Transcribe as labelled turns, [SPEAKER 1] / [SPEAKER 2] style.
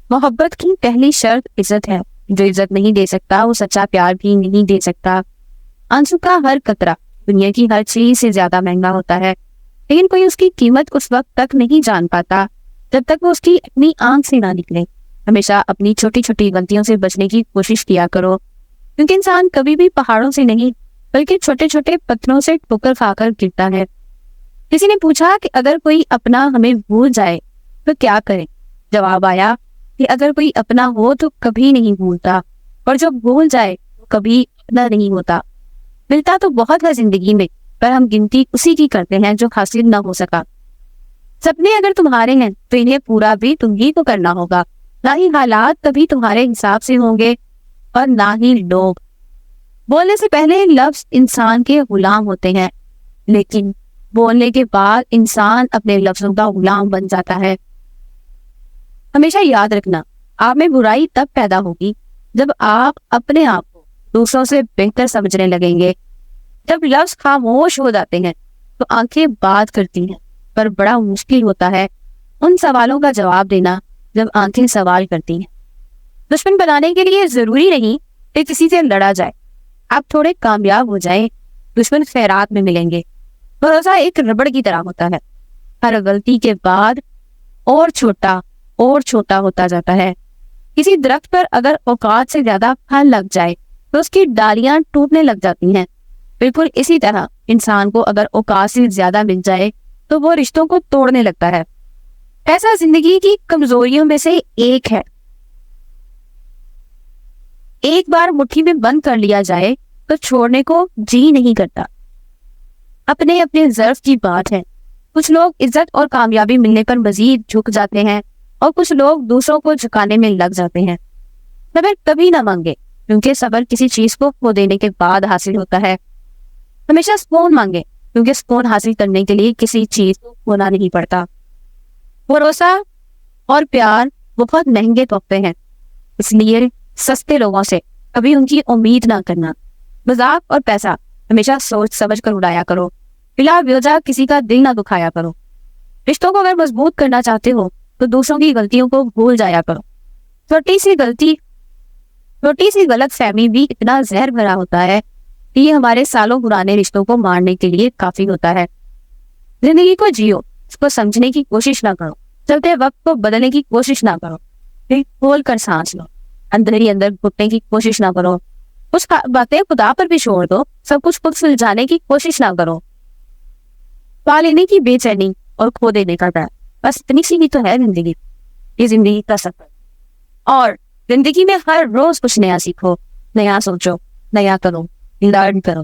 [SPEAKER 1] محبت کی پہلی شرط عزت ہے. جو عزت نہیں دے سکتا وہ سچا پیار بھی نہیں دے سکتا. آنسو کا ہر قطرہ دنیا کی ہر چیز سے زیادہ مہنگا ہوتا ہے، لیکن کوئی اس کی قیمت اس وقت تک نہیں جان پاتا جب تک وہ اس کی اپنی آنکھ سے نہ نکلے. ہمیشہ اپنی چھوٹی چھوٹی غلطیوں سے بچنے کی کوشش کیا کرو، کیونکہ انسان کبھی بھی پہاڑوں سے نہیں بلکہ چھوٹے چھوٹے پتھروں سے ٹھوکر کھا کر گرتا ہے. کسی نے پوچھا کہ اگر کوئی اپنا ہمیں بھول جائے تو کیا کریں؟ جواب آیا کہ اگر کوئی اپنا ہو تو کبھی نہیں بھولتا، اور جو بھول جائے وہ کبھی اپنا نہیں ہوتا. ملتا تو بہت ہے زندگی میں، پر ہم گنتی اسی کی کرتے ہیں جو حاصل نہ ہو سکا. سپنے اگر تمہارے ہیں تو انہیں پورا بھی تم ہی کو کرنا ہوگا. نہ ہی حالات کبھی تمہارے حساب سے ہوں گے اور نہ ہی لوگ. بولنے سے پہلے لفظ انسان کے غلام ہوتے ہیں، لیکن بولنے کے بعد انسان اپنے لفظوں کا غلام بن جاتا ہے. ہمیشہ یاد رکھنا، آپ میں برائی تب پیدا ہوگی جب آپ اپنے آپ کو دوسروں سے بہتر سمجھنے لگیں گے. جب لفظ خاموش ہو جاتے ہیں تو آنکھیں بات کرتی ہیں، پر بڑا مشکل ہوتا ہے ان سوالوں کا جواب دینا جب آنکھیں سوال کرتی ہیں. دشمن بنانے کے لیے ضروری نہیں کہ کسی سے لڑا جائے. آپ تھوڑے کامیاب ہو جائیں، دشمن خیرات میں ملیں گے. بھروسہ ایک ربڑ کی طرح ہوتا ہے، ہر غلطی کے بعد اور چھوٹا ہوتا جاتا ہے. کسی درخت پر اگر اوقات سے زیادہ پھل لگ جائے تو اس کی ڈالیاں ٹوٹنے لگ جاتی ہیں. بالکل اسی طرح انسان کو اگر اوقات سے زیادہ مل جائے تو وہ رشتوں کو توڑنے لگتا ہے. ایسا زندگی کی کمزوریوں میں سے ایک ہے. ایک بار مٹھی میں بند کر لیا جائے تو چھوڑنے کو جی نہیں کرتا. اپنے ظرف کی بات ہے. کچھ لوگ عزت اور کامیابی ملنے پر مزید جھک جاتے ہیں اور کچھ لوگ دوسروں کو جھکانے میں لگ جاتے ہیں. صبر کبھی نہ مانگے، کیونکہ صبر کسی چیز کو کھو دینے کے بعد حاصل ہوتا ہے. ہمیشہ سکون مانگے، کیونکہ سکون حاصل کرنے کے لیے کسی چیز کو کھونا نہیں پڑتا. بھروسہ اور پیار بہت مہنگے تحفے ہیں، اس لیے سستے لوگوں سے کبھی ان کی امید نہ کرنا. مذاق اور پیسہ ہمیشہ سوچ سمجھ کر اڑایا کرو. بلا وجہ کسی کا دل نہ دکھایا کرو. رشتوں کو اگر مضبوط کرنا چاہتے ہو تو دوسروں کی غلطیوں کو بھول جایا کرو. چھوٹی سی غلط فہمی بھی اتنا زہر بھرا ہوتا ہے کہ یہ ہمارے سالوں پرانے رشتوں کو مارنے کے لیے کافی ہوتا ہے. زندگی کو جیو، اس کو سمجھنے کی کوشش نہ کرو. چلتے وقت کو بدلنے کی کوشش نہ کرو. پھر کھول کر سانس لو، اندر ہی اندر گھٹنے کی کوشش نہ کرو. کچھ باتیں خدا پر بھی چھوڑ دو، سب کچھ خود سلجھانے کی کوشش نہ کرو. پا لینے کی بے چینی اور کھو دینے کا ڈر، بس اتنی سی ہی تو ہے زندگی. یہ زندگی کا سفر، اور زندگی میں ہر روز کچھ نیا سیکھو، نیا سوچو، نیا کرو، لرن کرو.